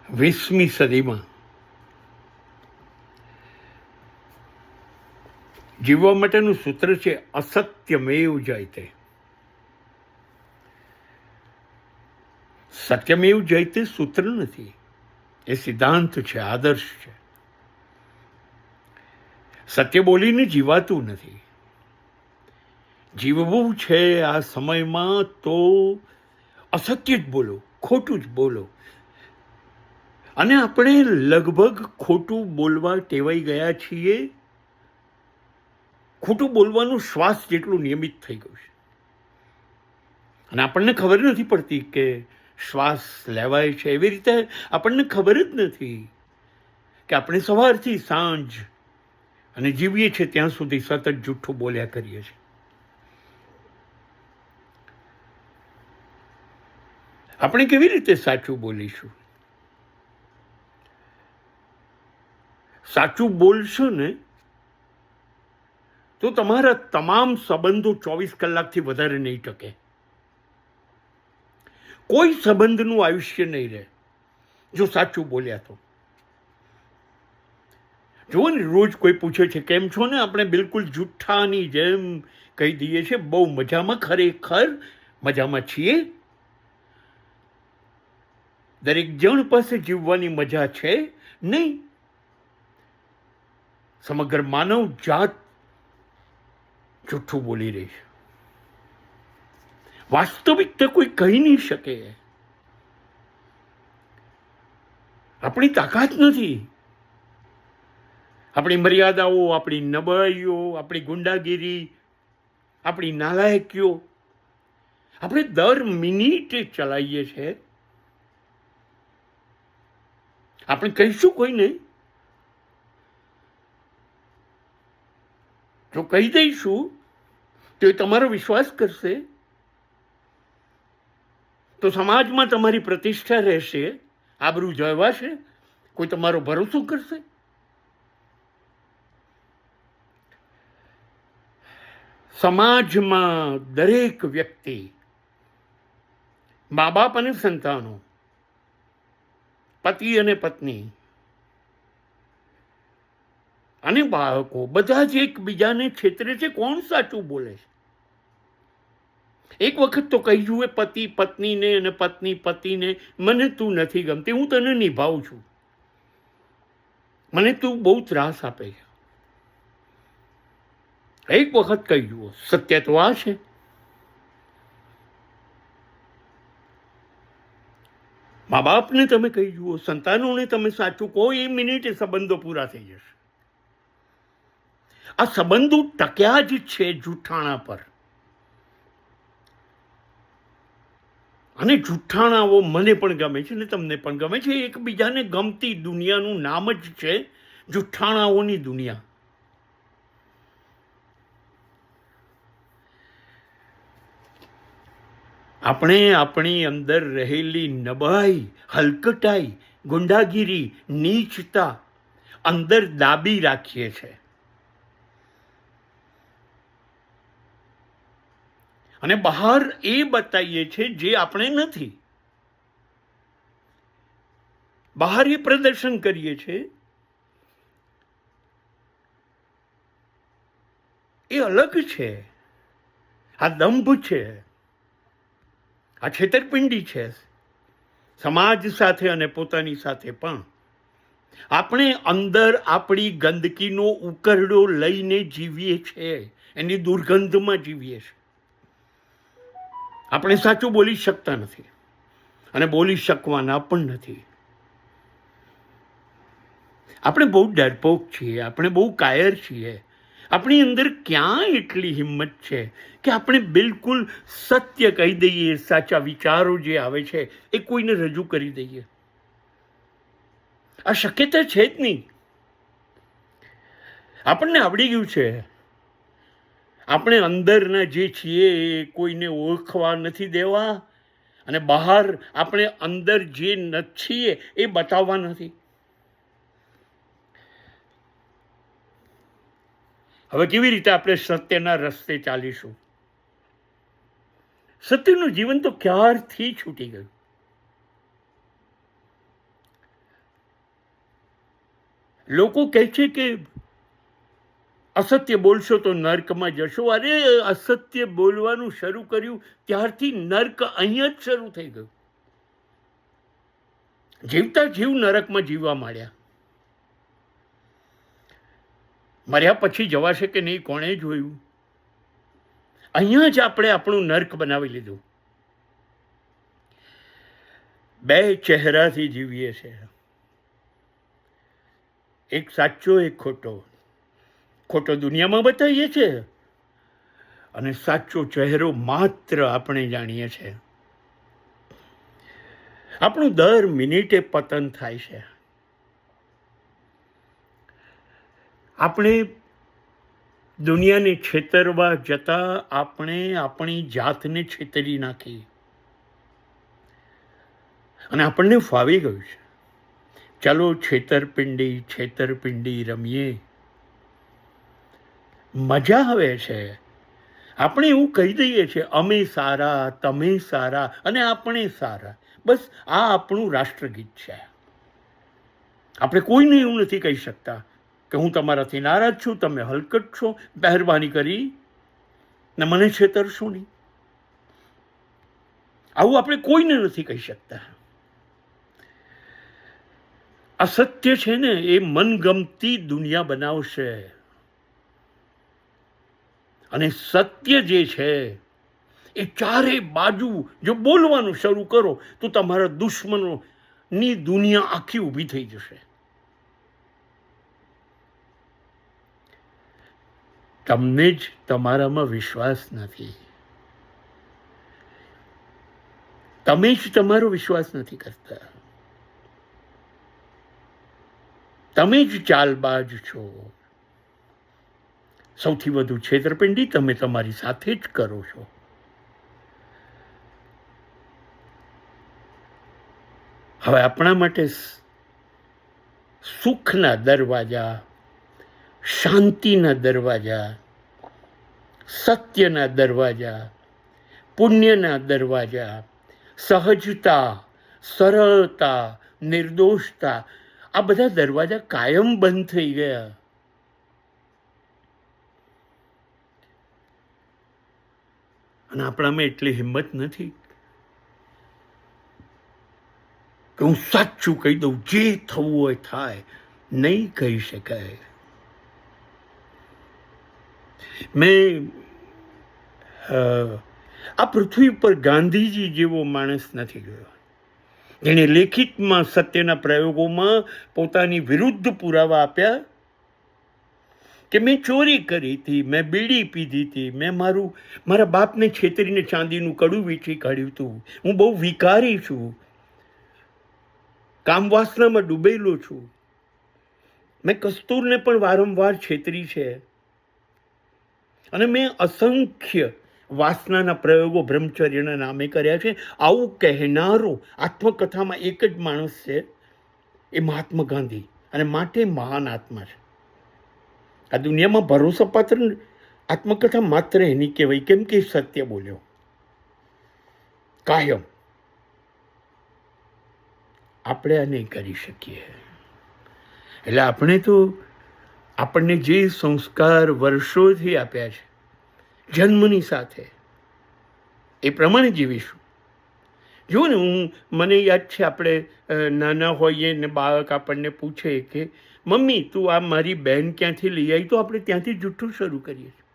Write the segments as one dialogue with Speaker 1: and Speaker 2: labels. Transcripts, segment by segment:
Speaker 1: 20મી સદીમાં જીવવા માટેનું સૂત્ર છે અસત્યમેવ જયતે. સત્યમેવ જયતે સૂત્ર નથી, એ સિદ્ધાંત છે, આદર્શ છે. સત્ય બોલીને જીવાતું નથી. જીવવું છે આ સમયમાં તો અસત્ય જ બોલો, ખોટું જ બોલો. અને આપણે લગભગ ખોટું બોલવા ટેવાઈ ગયા છીએ. ખોટું બોલવાનું શ્વાસ જેટલું નિયમિત થઈ ગયું છે. અને આપણને ખબર નથી પડતી કે શ્વાસ લેવાય છે. એવી રીતે આપણને ખબર જ નથી કે આપણે સવારથી સાંજ અને જીવીએ છીએ ત્યાં સુધી સતત જૂઠું બોલ્યા કરીએ છીએ. આપણે કેવી રીતે સાચું બોલીશું? સાચું બોલશો ને તો તમારા તમામ સંબંધો 24 કલાકથી વધારે નહીં ટકે. કોઈ સંબંધનું આયુષ્ય નહીં રહે જો સાચું બોલ્યા તો. જુઓ ને, રોજ કોઈ પૂછે છે કેમ છો ને, આપણે બિલકુલ જુઠ્ઠાની જેમ કહી દઈએ છીએ બહુ મજામાં. ખરેખર મજામાં છીએ. દરેક જણ પાસે જીવવાની મજા છે નહીં. સમગ્ર માનવ જાત જુઠ્ઠું બોલી રહી છે. વાસ્તવિકતા કોઈ કહી નહીં શકે. આપણી તાકાત નથી. આપણી મર્યાદાઓ, આપણી નબળાઈઓ, આપણી ગુંડાગીરી, આપણી નાલાયકીઓ આપણે દર મિનિટે ચલાવીએ છીએ. આપણે કહીશું કોઈને, જો કહી દઈશું તો એ તમારો વિશ્વાસ કરશે, તો સમાજમાં તમારી પ્રતિષ્ઠા રહેશે, આબરૂ જળવાશે, કોઈ તમારો ભરોસો કરશે. સમાજમાં દરેક વ્યક્તિ, મા બાપ અને સંતાનો, પતિ અને પત્ની અને બાળકો બધા જ એકબીજાને છેતરે છે. કોણ સાચું બોલે છે? એક વખત તો કહી જુએ પતિ પત્નીને અને પત્ની પતિને, મને તું નથી ગમતી, હું તને નિભાવું છું, મને તું બહુ ત્રાસ આપે છે. એક વખત કહી જુઓ. સત્ય તો આ છે. મા બાપને તમે કહી જુઓ, સંતાનોને તમે સાચું કહો, એ મિનિટે સંબંધો પૂરા થઈ જશે. આ સંબંધો ટક્યા જ છે જૂઠાણા પર. અને જૂઠાણાઓ મને પણ ગમે છે ને તમને પણ ગમે છે. એકબીજાને ગમતી દુનિયાનું નામ જ છે જૂઠાણાઓની દુનિયા. આપણે આપણી અંદર રહેલી નબળાઈ, હલકટાઈ, ગુંડાગીરી, નીચતા અંદર દાબી રાખીએ છીએ. અને બહાર એ બતાવીએ છીએ જે આપણે નથી. બહાર એ પ્રદર્શન કરીએ છીએ એ અલગ છે. આ દંભ છે, આ છેતરપિંડી છે. સમાજ સાથે અને પોતાની સાથે પણ. આપણે અંદર આપણી ગંદકીનો ઉકરડો લઈને જીવીએ છીએ, એની દુર્ગંધમાં જીવીએ છીએ. આપણે સાચું બોલી શકતા નથી અને બોલી શકવાના પણ નથી. આપણે બહુ ડરપોક છીએ, આપણે બહુ કાયર છીએ. આપણી અંદર ક્યાં એટલી હિંમત છે કે આપણે બિલકુલ સત્ય કહી દઈએ, સાચા વિચારો જે આવે છે એ કોઈને રજૂ કરી દઈએ? આ શક્યતા છે જ નહીં. આપણને આવડી ગયું છે. આપણે અંદરના જે છીએ એ કોઈને ઓળખવા નથી દેવા, અને બહાર આપણે અંદર જે છીએ એ બતાવવા નથી. હવે કેવી રીતે આપણે સત્યના રસ્તે ચાલીશું? સત્યનું જીવન તો ક્યારથી છૂટી ગયું. લોકો કહે છે કે અસત્ય બોલશો તો નર્કમાં જશો. અરે અસત્ય બોલવાનું શરૂ કર્યું ત્યારથી નર્ક અહીંયા જ શરૂ થઈ ગયું. જીવતા જીવ નરકમાં જીવવા માંડ્યા. મર્યા પછી જવાશે કે નહીં કોણે જોયું? અહીંયા જ આપણે આપણું નર્ક બનાવી લીધું. બે ચહેરાથી જીવીએ છીએ, એક સાચો એક ખોટો. ખોટો દુનિયામાં બતાવીએ છીએ અને સાચો ચહેરો માત્ર આપણે જાણીએ છીએ. આપણું દર મિનિટે પતન થાય છે. આપણે દુનિયાને છેતરવા જતા આપણે આપણી જાતને છેતરી નાખી અને આપણને ફાવી ગયું છે. ચાલો છેતરપિંડી રમીએ. મજા આવે છે. આપણે એવું કહી દઈએ છીએ, અમે સારા, તમે સારા અને આપણે સારા. બસ આ આપણું રાષ્ટ્રગીત છે. આપણે કોઈને એવું નથી કહી શકતા કે હું તમારાથી નારાજ છું, તમે હલકટ છો, મહેરબાની કરી ને મને છેતરશો નહીં. આવું આપણે કોઈને નથી કહી શકતા. અસત્ય છે ને એ મનગમતી દુનિયા બનાવશે અને સત્ય જે છે એ ચારે બાજુ જો બોલવાનું શરૂ કરો તો તમારા દુશ્મનોની દુનિયા આખી ઊભી થઈ જશે. તમને જ તમારામાં વિશ્વાસ નથી. તમે જ તમારો વિશ્વાસ નથી કરતા. તમે જ ચાલબાજ છો. સૌથી વધુ છેતરપિંડી તમે તમારી સાથે જ કરો છો. હવે આપણા માટે સુખના દરવાજા, શાંતિના દરવાજા, સત્યના દરવાજા, પુણ્યના દરવાજા, સહજતા, સરળતા, નિર્દોષતા, આ બધા દરવાજા કાયમ બંધ થઈ ગયા. અને આપણામાં એટલી હિંમત નથી કે હું સાચું કહી દઉં, જે થવું હોય થાય. નહીં કહી શકાય. મેં આ પૃથ્વી પર ગાંધીજી જેવો માણસ નથી ગયો જેણે લેખિતમાં સત્યના પ્રયોગોમાં પોતાની વિરુદ્ધ પુરાવા આપ્યા કે મેં ચોરી કરી હતી, મેં બીડી પીધી હતી, મેં મારા બાપને છેતરીને ચાંદીનું કડું વેચી કાઢ્યું હતું, હું બહુ વિકારી છું, કામવાસનામાં ડૂબેલો છું, મેં કસ્તુરને પણ વારંવાર છેતરી છે અને મેં અસંખ્ય વાસનાના પ્રયોગો બ્રહ્મચર્યના નામે કર્યા છે. આવું કહેનારો આત્મકથામાં એક જ માણસ છે, એ મહાત્મા ગાંધી, અને માટે મહાન આત્મા છે. આ દુનિયામાં ભરોસાપાત્ર આત્મકથા માત્ર એની કહેવાય, કેમ કે સત્ય બોલ્યો કાયમ. આપણે આ નહીં કરી શકીએ. એટલે આપણને જે સંસ્કાર વર્ષોથી આપ્યા છે જન્મની સાથે, એ પ્રમાણે જીવીશું. જુઓ ને, મને યાદ છે આપણે નાના હોઈએ ને બાળક આપણને પૂછે કે મમ્મી તું આ મારી બહેન ક્યાંથી લઈ આવી, તો આપણે ત્યાંથી જૂઠું શરૂ કરીએ છીએ.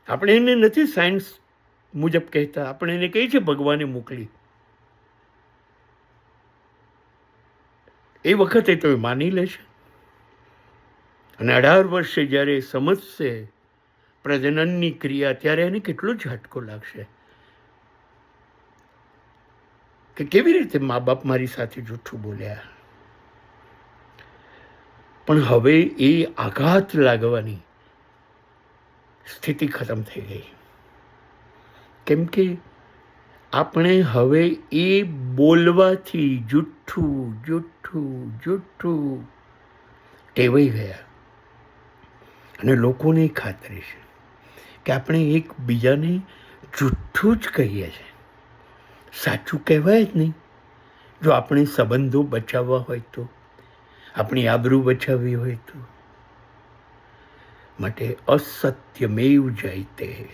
Speaker 1: આપણે એને નથી સાયન્સ મુજબ કહેતા, આપણે એને કહીએ છીએ ભગવાને મોકલી. એ વખતે તો એ માની લેશે અને 18 વર્ષે જ્યારે સમજશે પ્રજનનની ક્રિયા, ત્યારે એને કેટલો ઝટકો લાગશે કે કેવી રીતે મા બાપ મારી સાથે જૂઠું બોલ્યા. પણ હવે એ આઘાત લાગવાની સ્થિતિ ખતમ થઈ ગઈ, કેમ કે આપણે હવે એ બોલવાથી જૂઠું ટેવાઈ ગયા. અને લોકોને ખાતરી છે કે આપણે એકબીજાને જૂઠું જ કહીએ છીએ, સાચું કહેવાય જ નહીં. જો આપણે સંબંધો બચાવવા હોય તો આપણી આબરૂ બચાવવી હોય તો. માટે અસત્યમેવ જયતે.